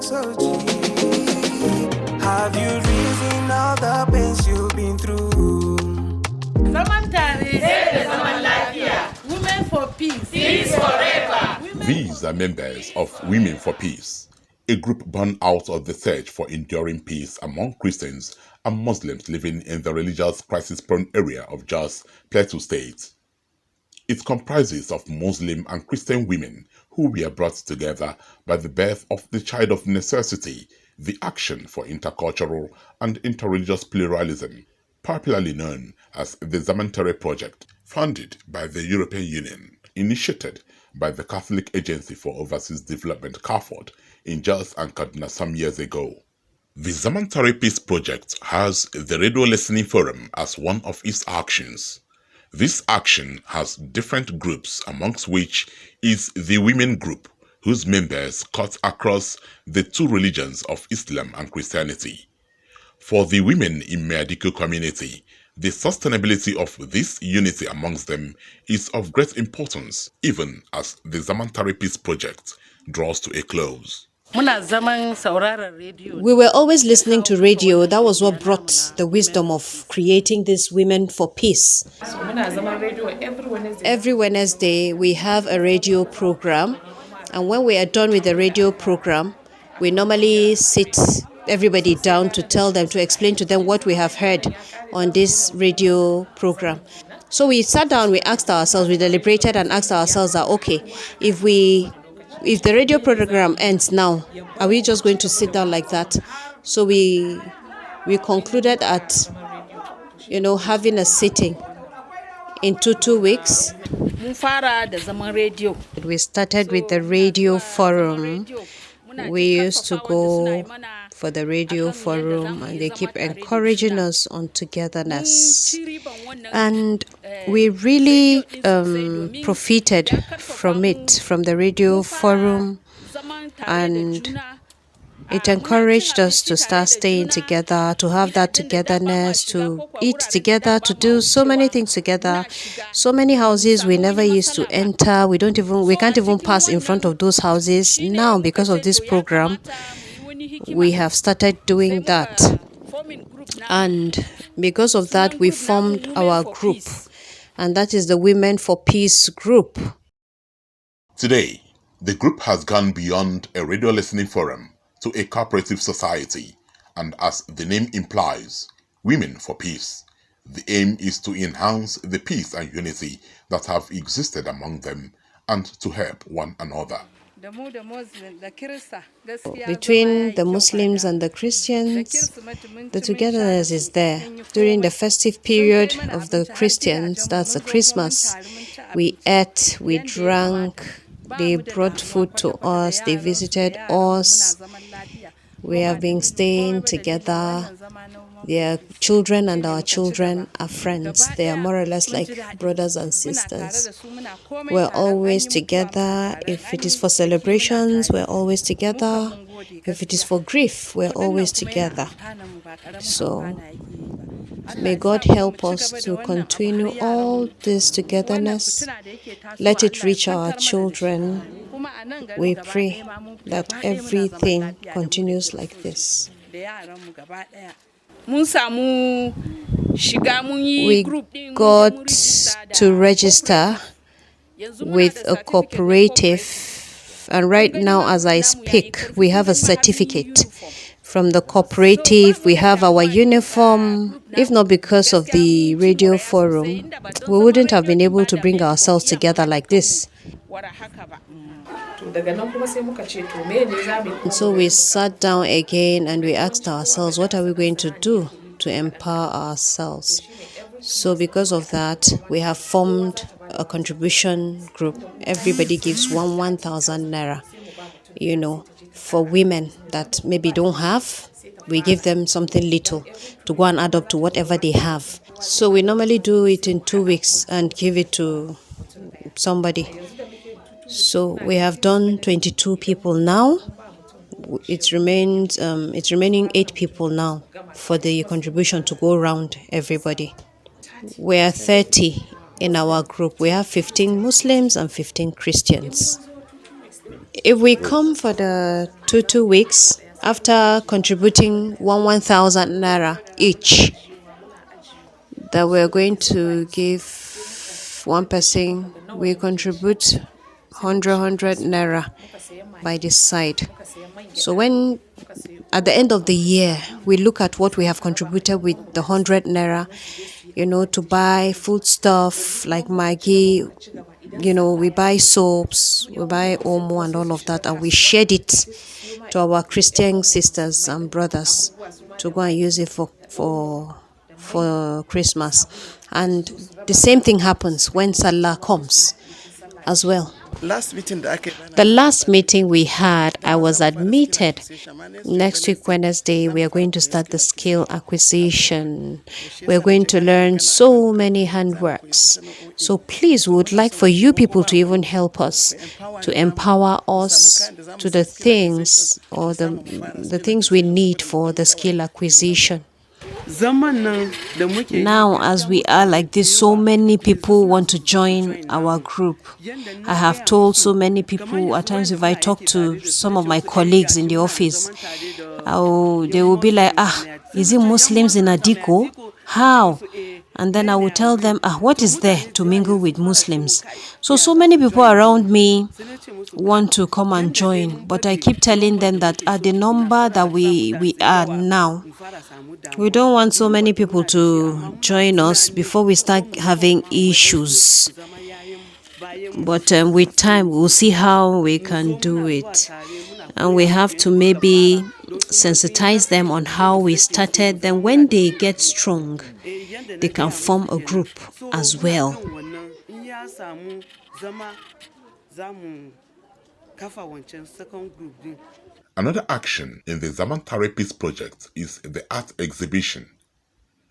so deep. Have you reasoned all the pains you've been through? Zaman Tare, Zaman Lafiya. Women for peace. Peace forever. These are members of Women for Peace, a group born out of the search for enduring peace among Christians and Muslims living in the religious crisis-prone area of Jos Plateau State. It comprises of Muslim and Christian women who were brought together by the birth of the child of necessity, the Action for Intercultural and Interreligious Pluralism, popularly known as the Zaman Tare project, funded by the European Union, initiated by the Catholic Agency for Overseas Development CAFOD in Jos and Kaduna some years ago. The Zaman Tare Peace Project has the Radio Listening Forum as one of its actions. This action has different groups, amongst which is the women group, whose members cut across the two religions of Islam and Christianity. For the women in Meadiko community, the sustainability of this unity amongst them is of great importance, even as the Zaman Tare Peace Project draws to a close. We were always listening to radio. That was what brought the wisdom of creating this Women for Peace. Every Wednesday, we have a radio program. And when we are done with the radio program, we normally sit everybody down to tell them, to explain to them what we have heard on this radio program. So we sat down, we asked ourselves, we deliberated and asked ourselves that, okay, if the radio program ends now, are we just going to sit down like that? So we concluded at, having a sitting in 2 weeks. We started with the radio forum. We used to go for the radio forum, and they keep encouraging us on togetherness. And we really profited from it, from the radio forum, and it encouraged us to start staying together, to have that togetherness, to eat together, to do so many things together. So many houses we never used to enter. We can't even pass in front of those houses. Now, because of this program, we have started doing that. And because of that, we formed our group. And that is the Women for Peace group. Today, the group has gone beyond a radio listening forum to a cooperative society, and as the name implies, Women for Peace. The aim is to enhance the peace and unity that have existed among them and to help one another. Between the Muslims and the Christians, the togetherness is there. During the festive period of the Christians, that's the Christmas, we ate, we drank, they brought food to us, they visited us. We have been staying together. Their children and our children are friends. They are more or less like brothers and sisters. We're always together. If it is for celebrations, we're always together. If it is for grief, we're always together. So may God help us to continue all this togetherness. Let it reach our children. We pray that everything continues like this. We got to register with a cooperative, and right now as I speak, we have a certificate from the cooperative. We have our uniform. If not because of the radio forum, we wouldn't have been able to bring ourselves together like this. And so we sat down again and we asked ourselves, what are we going to do to empower ourselves? So because of that, we have formed a contribution group. Everybody gives 1,000 naira, for women that maybe don't have. We give them something little to go and add up to whatever they have. So we normally do it in 2 weeks and give it to somebody. So we have done 22 people now. It's remaining 8 people now for the contribution to go around everybody. We are 30 in our group. We have 15 Muslims and 15 Christians. If we come for the two weeks, after contributing 1,000 naira each, that we're going to give one person, we contribute 100 naira by this side. So when at the end of the year, we look at what we have contributed with the 100 naira, to buy food stuff like Maggi, we buy soaps, we buy Omo and all of that, and we shared it to our Christian sisters and brothers to go and use it for Christmas. And the same thing happens when Salah comes as well. The last meeting we had, I was admitted. Next week, Wednesday, we are going to start the skill acquisition. We're going to learn so many handworks. So please, we would like for you people to even help us, to empower us to the things or the things we need for the skill acquisition. Now, as we are like this, so many people want to join our group. I have told so many people, at times if I talk to some of my colleagues in the office, they will be like, is it Muslims in Adiko? How? And then I will tell them, what is there to mingle with Muslims? So many people around me want to come and join, but I keep telling them that at the number that we are now, we don't want so many people to join us before we start having issues. But with time, we'll see how we can do it. And we have to maybe sensitize them on how we started. Then when they get strong, they can form a group as well. Another action in the Zaman Tare Peace Project is the art exhibition.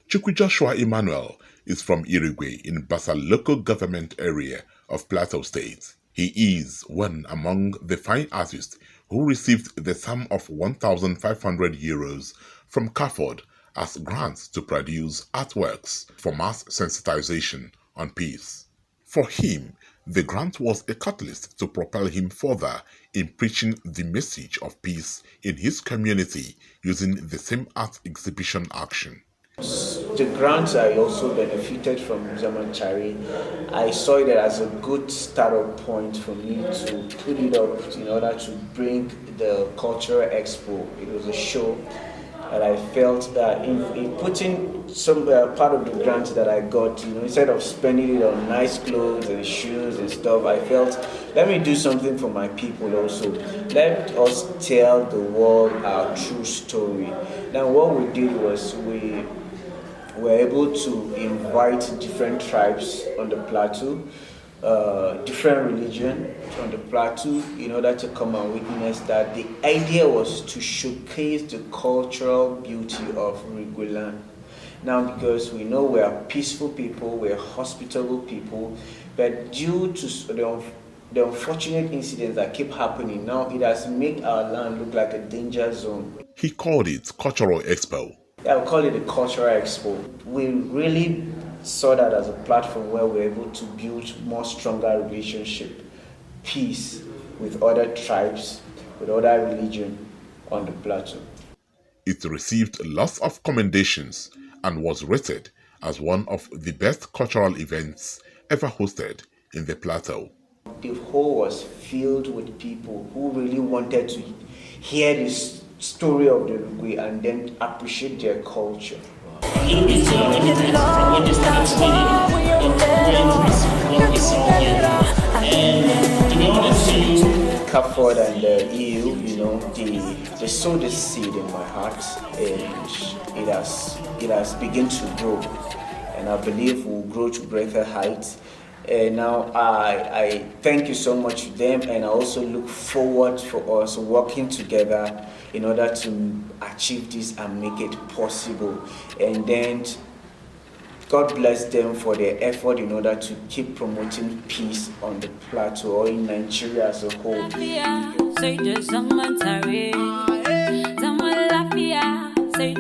Chukwu Joshua Emmanuel is from Irigwe in Basa local government area of Plateau State. He is one among the fine artists who received the sum of 1,500 euros from CAFOD as grants to produce artworks for mass sensitization on peace. For him, the grant was a catalyst to propel him further in preaching the message of peace in his community using the same art exhibition action. The grants I also benefited from Zaman Tare. I saw it as a good startup point for me to put it up in order to bring the cultural expo. It was a show that I felt that in putting some part of the grant that I got, instead of spending it on nice clothes and shoes and stuff, I felt, let me do something for my people also. Let us tell the world our true story. Now what we did was we were able to invite different tribes on the plateau, different religion on the plateau in order to come and witness that. The idea was to showcase the cultural beauty of Irigwe. Now, because we know we are peaceful people, we are hospitable people, but due to the unfortunate incidents that keep happening, now it has made our land look like a danger zone. He called it Cultural Expo. Yeah, we call it a cultural expo. We really saw that as a platform where we're able to build more stronger relationship, peace with other tribes, with other religion on the plateau. It received lots of commendations and was rated as one of the best cultural events ever hosted in the plateau. The hall was filled with people who really wanted to hear this story of the Irigwe and then appreciate their culture. CAFOD and the EU, they sowed this seed in my heart, and it has begun to grow, and I believe will grow to greater heights. And now I thank you so much to them, and I also look forward for us working together in order to achieve this and make it possible. And then God bless them for their effort in order to keep promoting peace on the plateau or in Nigeria as a whole. Say